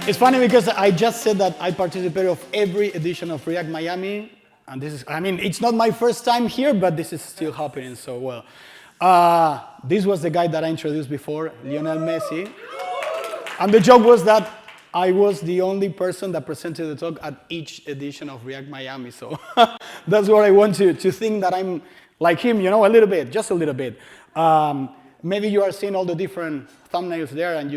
It's funny because I just said that I participated of every edition of React Miami, and this is, I mean, it's not my first time here, but this is still happening so well. This was the guy that I introduced before, Lionel Messi. And the joke was that I was the only person that presented the talk at each edition of React Miami. So that's what I want to think that I'm like him, you know, a little bit, just a little bit. Maybe you are seeing all the different thumbnails there and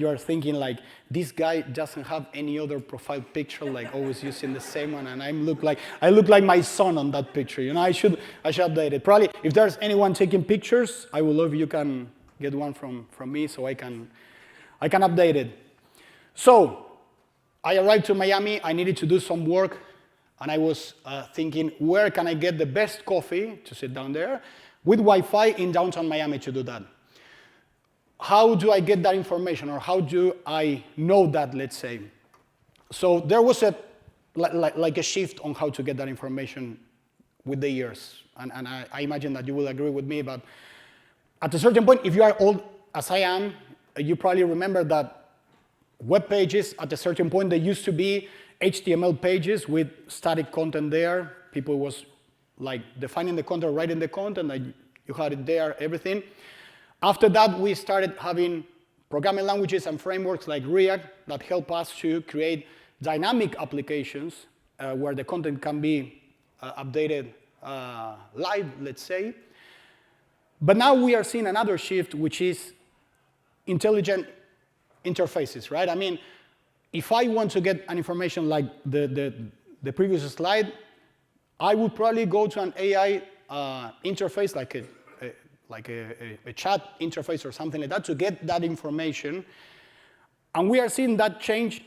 you are thinking like, this guy doesn't have any other profile picture, like always using the same one, and I look like my son on that picture. You know, I should update it. Probably, if there's anyone taking pictures, I would love if you can get one from me so I can update it. So, I arrived to Miami, I needed to do some work, and I was thinking, where can I get the best coffee to sit down there with Wi-Fi in downtown Miami to do that? How do I get that information, or how do I know that, let's say? So there was like a shift on how to get that information with the years. And I imagine that you will agree with me, but at a certain point, if you are old as I am, you probably remember that web pages, at a certain point, they used to be HTML pages with static content there. People was like defining the content, writing the content, like you had it there, everything. After that, we started having programming languages and frameworks like React that help us to create dynamic applications where the content can be updated live, let's say. But now we are seeing another shift, which is intelligent interfaces, right? I mean, if I want to get an information like the previous slide, I would probably go to an AI interface like a chat interface or something like that to get that information. And we are seeing that change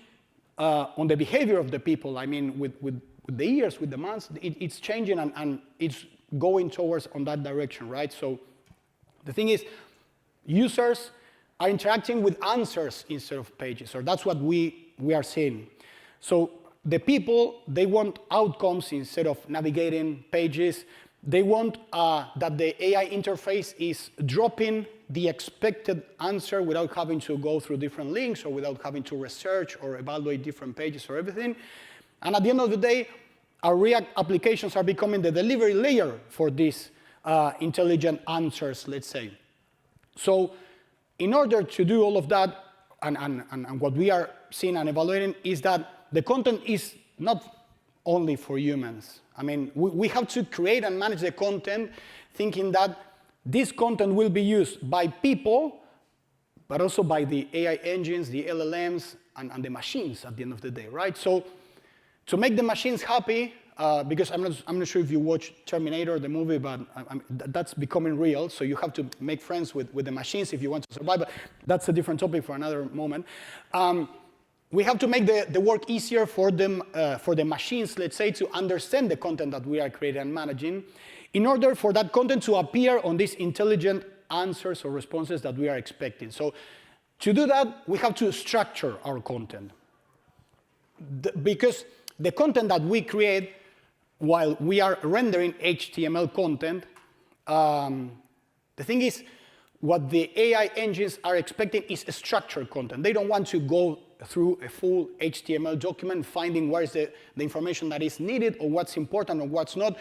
on the behavior of the people. I mean, with the years, with the months, it's changing and it's going towards on that direction, right? So the thing is, users are interacting with answers instead of pages, or that's what we are seeing. So the people, they want outcomes instead of navigating pages. They want that the AI interface is dropping the expected answer without having to go through different links or without having to research or evaluate different pages or everything. And at the end of the day, our React applications are becoming the delivery layer for these intelligent answers, let's say. So in order to do all of that, and what we are seeing and evaluating is that the content is not only for humans. I mean, we have to create and manage the content thinking that this content will be used by people, but also by the AI engines, the LLMs, and the machines at the end of the day, right? So to make the machines happy, because I'm not sure if you watch Terminator, the movie, but that's becoming real, so you have to make friends with the machines if you want to survive, but that's a different topic for another moment. We have to make the work easier for the machines, let's say, to understand the content that we are creating and managing in order for that content to appear on these intelligent answers or responses that we are expecting. So to do that, we have to structure our content. Because the content that we create while we are rendering HTML content, the thing is, what the AI engines are expecting is structured content. They don't want to go through a full HTML document, finding where is the information that is needed or what's important or what's not.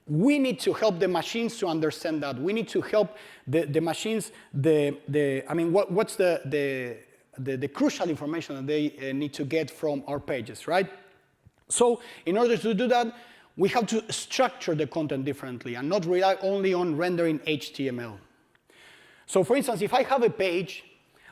We need to help the machines to understand that. We need to help the machines, what's the crucial information that they need to get from our pages, right? So in order to do that, we have to structure the content differently and not rely only on rendering HTML. So for instance, if I have a page,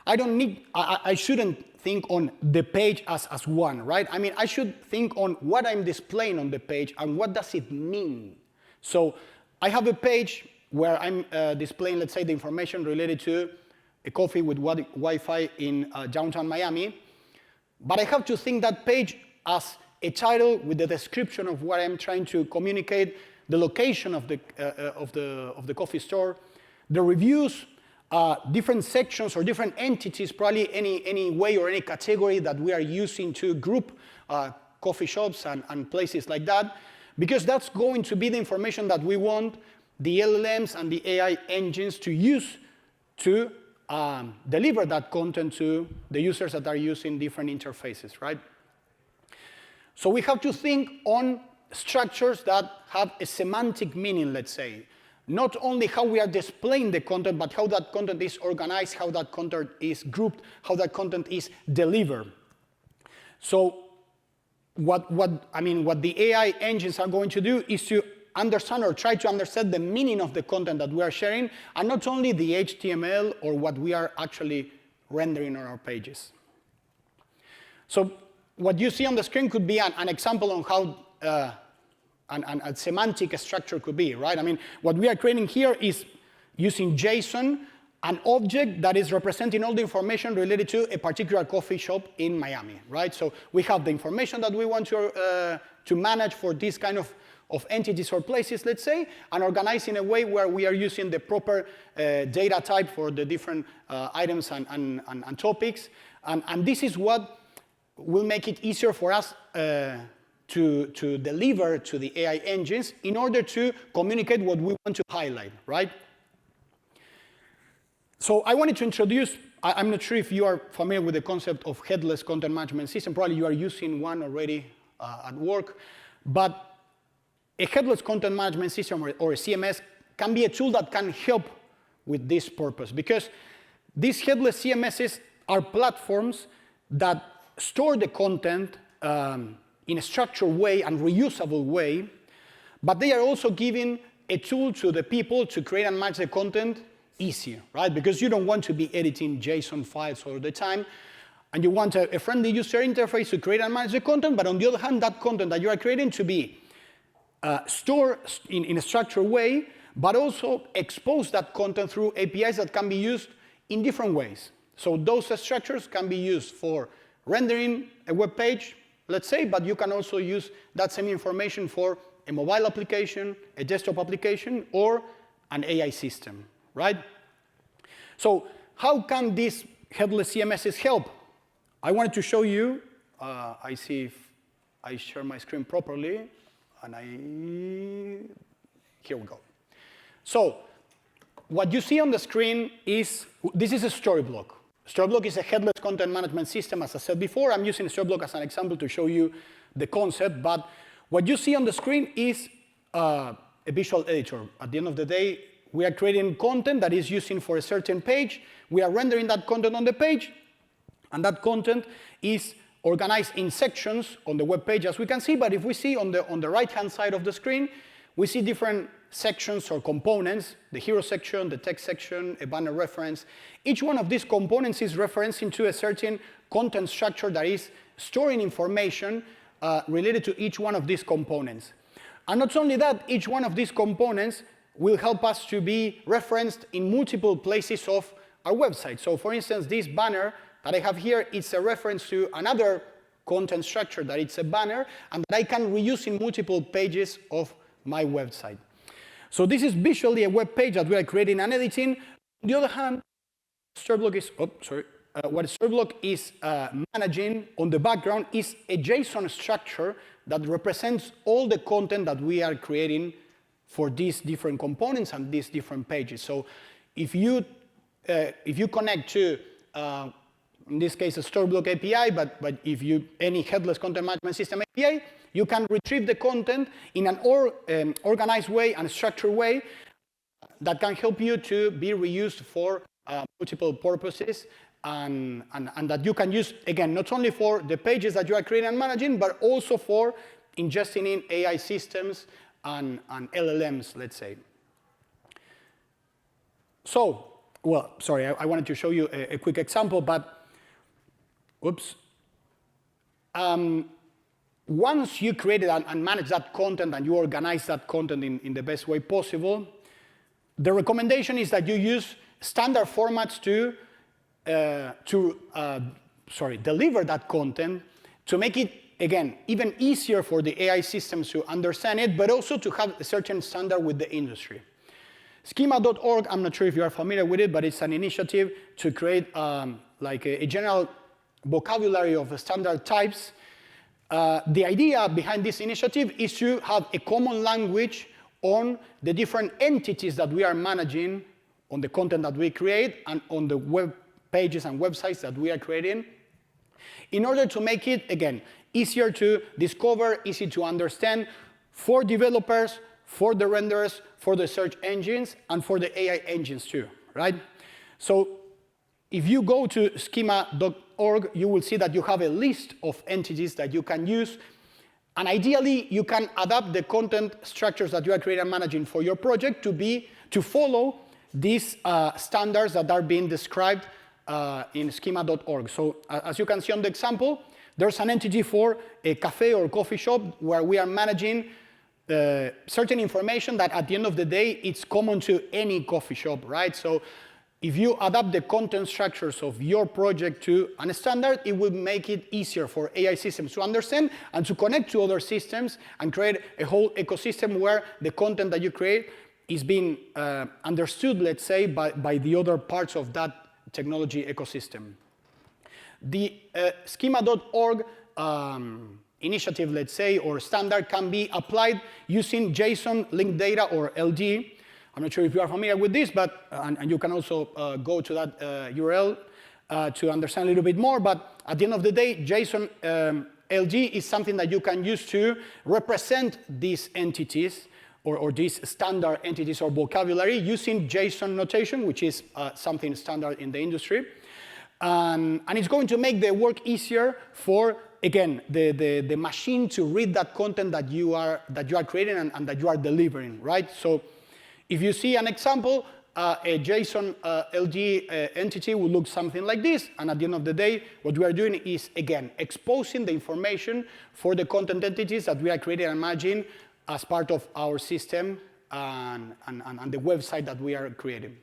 I shouldn't think on the page as one, right? I mean, I should think on what I'm displaying on the page and what does it mean. So I have a page where I'm displaying, let's say, the information related to a coffee with Wi-Fi in downtown Miami, but I have to think that page as a title with the description of what I'm trying to communicate, the location of the coffee store, the reviews, different sections or different entities, probably any way or any category that we are using to group coffee shops and places like that, because that's going to be the information that we want the LLMs and the AI engines to use to deliver that content to the users that are using different interfaces, right? So we have to think on structures that have a semantic meaning, let's say. Not only how we are displaying the content, but how that content is organized, how that content is grouped, how that content is delivered. So what the AI engines are going to do is to understand or try to understand the meaning of the content that we are sharing, and not only the HTML or what we are actually rendering on our pages. So what you see on the screen could be an example on how a semantic structure could be, right? I mean, what we are creating here is using JSON, an object that is representing all the information related to a particular coffee shop in Miami, right? So we have the information that we want to manage for this kind of entities or places, let's say, and organize in a way where we are using the proper data type for the different items and topics. And this is what will make it easier for us to deliver to the AI engines in order to communicate what we want to highlight, right? So I wanted to introduce, I'm not sure if you are familiar with the concept of headless content management system. Probably you are using one already at work. But a headless content management system or a CMS can be a tool that can help with this purpose. Because these headless CMSs are platforms that store the content in a structured way and reusable way, but they are also giving a tool to the people to create and manage the content easier, right? Because you don't want to be editing JSON files all the time, and you want a friendly user interface to create and manage the content, but on the other hand, that content that you are creating to be stored in a structured way, but also expose that content through APIs that can be used in different ways. So those structures can be used for rendering a web page, let's say, but you can also use that same information for a mobile application, a desktop application, or an AI system, right? So how can these headless CMSs help? I wanted to show you, I see if I share my screen properly, and here we go. So what you see on the screen is, this is a Storyblock. Storyblock is a headless content management system, as I said before. I'm using Storyblock as an example to show you the concept, but what you see on the screen is a visual editor. At the end of the day, we are creating content that is using for a certain page. We are rendering that content on the page, and that content is organized in sections on the web page, as we can see. But if we see on the right-hand side of the screen, we see different sections or components, the hero section, the text section, a banner reference. Each one of these components is referencing to a certain content structure that is storing information related to each one of these components. And not only that, each one of these components will help us to be referenced in multiple places of our website. So for instance, this banner that I have here, it's a reference to another content structure that it's a banner, and that I can reuse in multiple pages of my website. So this is visually a web page that we are creating and editing. On the other hand, Storyblock is, what Storyblock is managing on the background is a JSON structure that represents all the content that we are creating for these different components and these different pages. So if you connect to, in this case, a Storyblock API, but if any headless content management system API, you can retrieve the content in an organized way and structured way that can help you to be reused for multiple purposes, and that you can use, again, not only for the pages that you are creating and managing, but also for ingesting in AI systems and LLMs, let's say. So, well, sorry, I wanted to show you a quick example, but, oops. Once you created and manage that content and you organize that content in the best way possible, the recommendation is that you use standard formats to deliver that content, to make it, again, even easier for the AI systems to understand it, but also to have a certain standard with the industry. Schema.org, I'm not sure if you are familiar with it, but it's an initiative to create like a general vocabulary of standard types. The idea behind this initiative is to have a common language on the different entities that we are managing on the content that we create and on the web pages and websites that we are creating, in order to make it, again, easier to discover, easy to understand for developers, for the renderers, for the search engines, and for the AI engines too, right? So if you go to schema.org, you will see that you have a list of entities that you can use. And ideally, you can adapt the content structures that you are creating and managing for your project to follow these standards that are being described in schema.org. So as you can see on the example, there's an entity for a cafe or coffee shop where we are managing certain information that at the end of the day, it's common to any coffee shop, right? So if you adapt the content structures of your project to a standard, it will make it easier for AI systems to understand and to connect to other systems and create a whole ecosystem where the content that you create is being understood, let's say, by the other parts of that technology ecosystem. The schema.org initiative, let's say, or standard can be applied using JSON linked data or LD. I'm not sure if you are familiar with this, but and you can also go to that URL to understand a little bit more. But at the end of the day, JSON LD is something that you can use to represent these entities or these standard entities or vocabulary using JSON notation, which is something standard in the industry. And it's going to make the work easier for, again, the machine to read that content that you are creating and that you are delivering, right? So if you see an example, a JSON LD entity will look something like this. And at the end of the day, what we are doing is, again, exposing the information for the content entities that we are creating and managing as part of our system and the website that we are creating.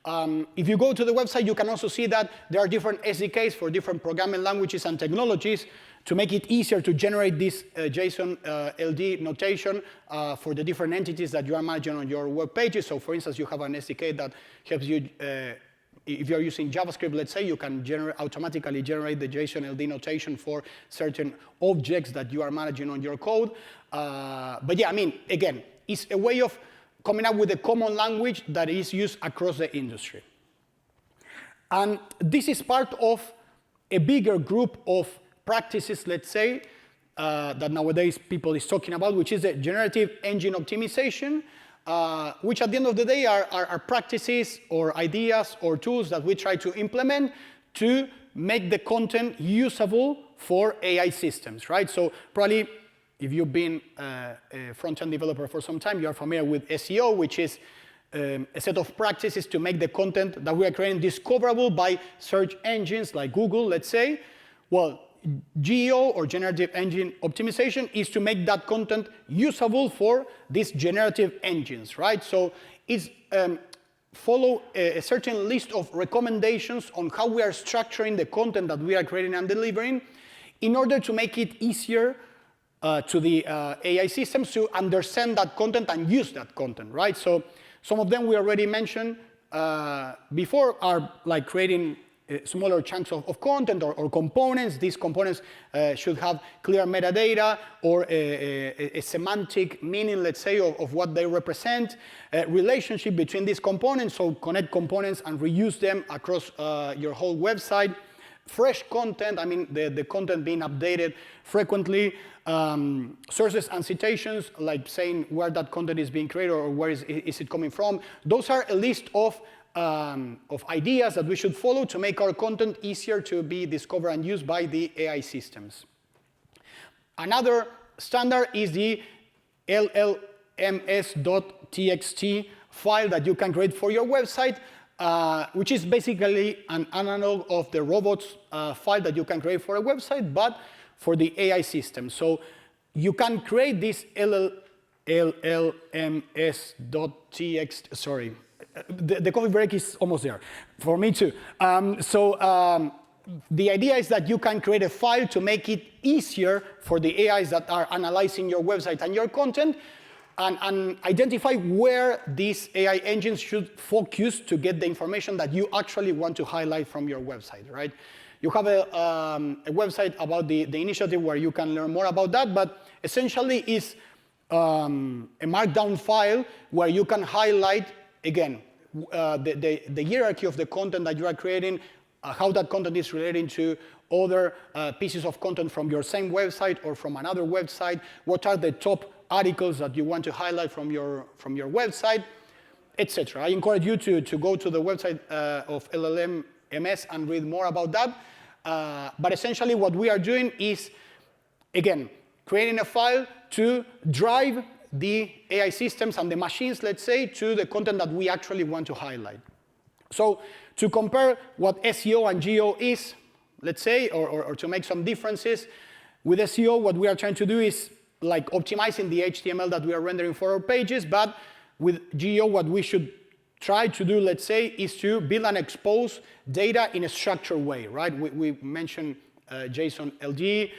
If you go to the website, you can also see that there are different SDKs for different programming languages and technologies to make it easier to generate this JSON LD notation for the different entities that you are managing on your web pages. So for instance, you have an SDK that helps you, if you're using JavaScript, let's say, you can automatically generate the JSON LD notation for certain objects that you are managing on your code. But yeah, I mean, again, it's a way of coming up with a common language that is used across the industry. And this is part of a bigger group of practices, let's say, that nowadays people is talking about, which is the generative engine optimization, which at the end of the day are practices or ideas or tools that we try to implement to make the content usable for AI systems, right? So probably if you've been a front-end developer for some time, you are familiar with SEO, which is a set of practices to make the content that we are creating discoverable by search engines like Google, let's say. Well, GEO, or generative engine optimization, is to make that content usable for these generative engines, right? So it's follow a certain list of recommendations on how we are structuring the content that we are creating and delivering in order to make it easier to the AI systems to understand that content and use that content, right? So some of them we already mentioned before are like creating smaller chunks of content or components. These components should have clear metadata or a semantic meaning, let's say, of what they represent. Relationship between these components, so connect components and reuse them across your whole website. Fresh content, I mean the content being updated frequently. Sources and citations, like saying where that content is being created or where is it coming from. Those are a list of ideas that we should follow to make our content easier to be discovered and used by the AI systems. Another standard is the LLMs.txt file that you can create for your website, which is basically an analog of the robots file that you can create for a website, but for the AI system. So you can create this LLMs.txt, sorry. The coffee break is almost there, for me too. The idea is that you can create a file to make it easier for the AIs that are analyzing your website and your content, and identify where these AI engines should focus to get the information that you actually want to highlight from your website, right? You have a website about the initiative where you can learn more about that, but essentially it's a markdown file where you can highlight, again, the hierarchy of the content that you are creating, how that content is relating to other pieces of content from your same website or from another website. What are the top articles that you want to highlight from your website, etc. I encourage you to go to the website of LLMs and read more about that. But essentially what we are doing is, again, creating a file to drive the AI systems and the machines, let's say, to the content that we actually want to highlight. So to compare what SEO and GEO is, let's say, or to make some differences, with SEO, what we are trying to do is like optimizing the HTML that we are rendering for our pages, but with GEO, what we should try to do, let's say, is to build and expose data in a structured way, right? We mentioned JSON LD,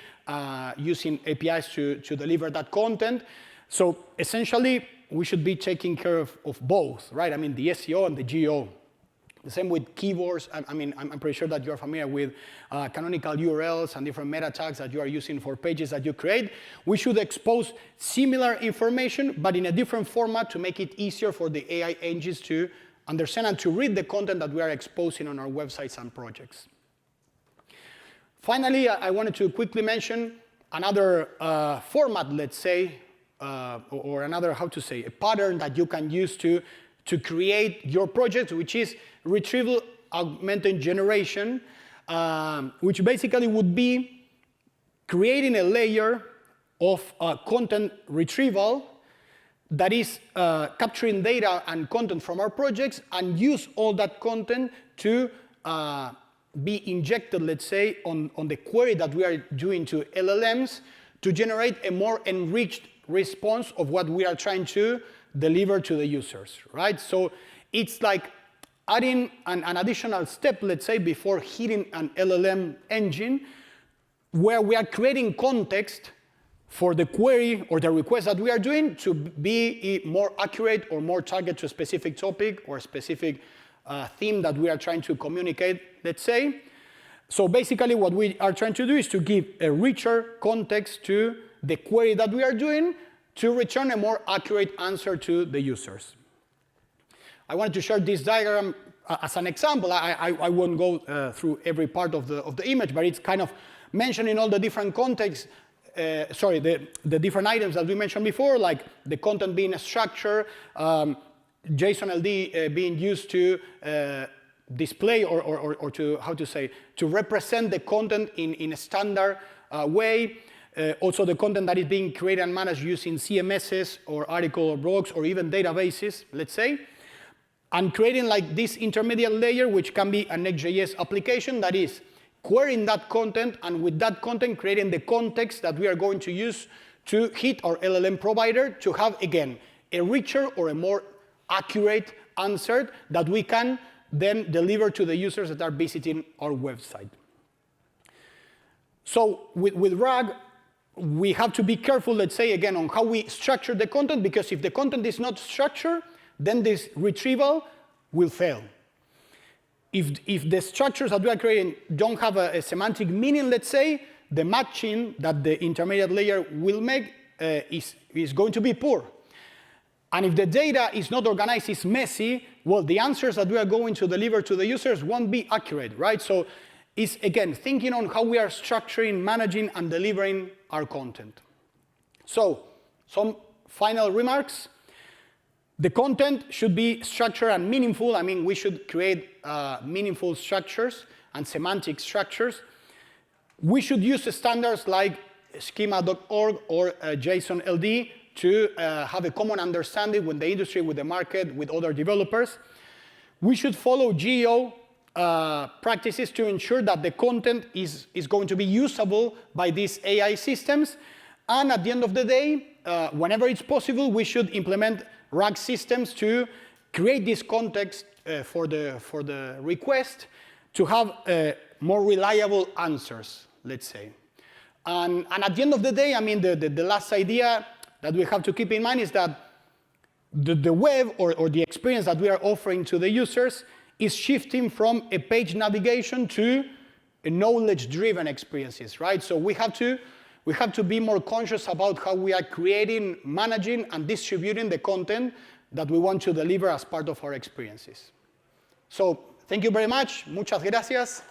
using APIs to deliver that content. So essentially, we should be taking care of both, right? I mean, the SEO and the GEO. The same with keywords. I mean, I'm pretty sure that you're familiar with canonical URLs and different meta tags that you are using for pages that you create. We should expose similar information, but in a different format to make it easier for the AI engines to understand and to read the content that we are exposing on our websites and projects. Finally, I wanted to quickly mention another format, let's say, or another, how to say, a pattern that you can use to create your project, which is retrieval augmented generation, which basically would be creating a layer of content retrieval that is capturing data and content from our projects and use all that content to be injected, let's say, on the query that we are doing to LLMs to generate a more enriched response of what we are trying to deliver to the users, right? So it's like adding an additional step, let's say, before hitting an LLM engine, where we are creating context for the query or the request that we are doing to be more accurate or more targeted to a specific topic or a specific theme that we are trying to communicate, let's say. So basically what we are trying to do is to give a richer context to the query that we are doing to return a more accurate answer to the users. I wanted to share this diagram as an example. I won't go through every part of the image, but it's kind of mentioning all the different contexts, the different items that we mentioned before, like the content being a structure, JSON LD being used to display or to, how to say, to represent the content in a standard way. Also the content that is being created and managed using CMSs or article or blogs or even databases, let's say. And creating like this intermediate layer, which can be a Next.js application that is querying that content, and with that content creating the context that we are going to use to hit our LLM provider to have, again, a richer or a more accurate answer that we can then deliver to the users that are visiting our website. So with RAG, we have to be careful, let's say, again, on how we structure the content, because if the content is not structured, then this retrieval will fail. If the structures that we are creating don't have a semantic meaning, let's say, the matching that the intermediate layer will make is going to be poor. And if the data is not organized, is messy, well, the answers that we are going to deliver to the users won't be accurate, right? So it's, again, thinking on how we are structuring, managing, and delivering our content. So some final remarks. The content should be structured and meaningful. I mean, we should create meaningful structures and semantic structures. We should use standards like schema.org or JSON LD to have a common understanding with the industry, with the market, with other developers. We should follow GEO practices to ensure that the content is going to be usable by these AI systems. And at the end of the day, whenever it's possible, we should implement RAG systems to create this context for the request to have more reliable answers, let's say. And at the end of the day, I mean, the last idea that we have to keep in mind is that the web or the experience that we are offering to the users is shifting from a page navigation to a knowledge-driven experiences, right? So we have to be more conscious about how we are creating, managing, and distributing the content that we want to deliver as part of our experiences. So thank you very much. Muchas gracias.